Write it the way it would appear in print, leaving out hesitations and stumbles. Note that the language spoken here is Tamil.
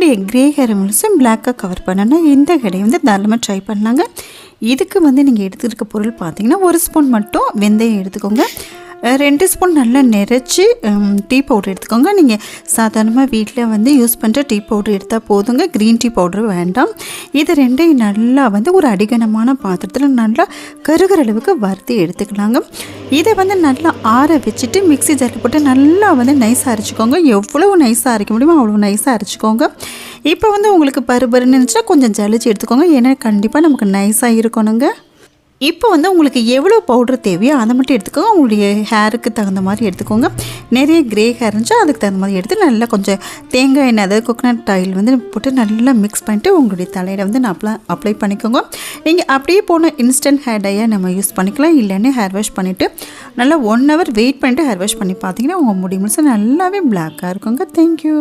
உங்களுடைய கிரே ஹேர் முழுசும் பிளாக்காக கவர் பண்ணணும்னா இந்த கடையை வந்து தாராளமாக ட்ரை பண்ணலாங்க. இதுக்கு வந்து நீங்கள் எடுத்துருக்க பொருள் பார்த்தீங்கன்னா 1 ஸ்பூன் மட்டும் வெந்தயம் எடுத்துக்கோங்க. 2 ஸ்பூன் நல்லா நிறச்சி டீ பவுடர் எடுத்துக்கோங்க. நீங்கள் சாதாரணமாக வீட்டில் வந்து யூஸ் பண்ணுற டீ பவுடர் எடுத்தால் போதுங்க, க்ரீன் டீ பவுடர் வேண்டாம். இது ரெண்டையும் நல்லா வந்து ஒரு அடிகனமான பாத்திரத்தில் நல்லா கருகிற அளவுக்கு வறுத்து எடுத்துக்கலாங்க. இதை வந்து நல்லா ஆற வச்சுட்டு மிக்ஸி ஜாரில் போட்டு நல்லா வந்து நைஸாக அரைச்சிக்கோங்க. எவ்வளோ நைஸாக அரைக்க முடியுமோ அவ்வளோ நைஸாக அரைச்சிக்கோங்க. இப்போ வந்து உங்களுக்கு பருபருன்னு இருந்துச்சுன்னா கொஞ்சம் ஜலிச்சு எடுத்துக்கோங்க, ஏன்னா கண்டிப்பாக நமக்கு நைஸாக இருக்கணுங்க. இப்போ வந்து உங்களுக்கு எவ்வளோ பவுட்ரு தேவையோ அதை மட்டும் எடுத்துக்கோங்க. உங்களுடைய ஹேருக்கு தகுந்த மாதிரி எடுத்துக்கோங்க. நிறைய கிரே ஹேர் இருந்துச்சா அதுக்கு தகுந்த மாதிரி எடுத்து நல்லா கொஞ்சம் தேங்காய் எண்ணெய், அதாவது கோகனட் ஆயில் வந்து போட்டு நல்லா மிக்ஸ் பண்ணிட்டு உங்களுடைய தலையில் வந்து அப்ளை பண்ணிக்கோங்க. நீங்கள் அப்படியே போன இன்ஸ்டன்ட் ஹேர் டையை நம்ம யூஸ் பண்ணிக்கலாம். இல்லைன்னு ஹேர் வாஷ் பண்ணிவிட்டு நல்லா 1 hour வெயிட் பண்ணிவிட்டு ஹேர் வாஷ் பண்ணி பார்த்தீங்கன்னா உங்கள் முடி முழுசு நல்லாவே பிளாக்காக இருக்குங்க. தேங்க்யூ.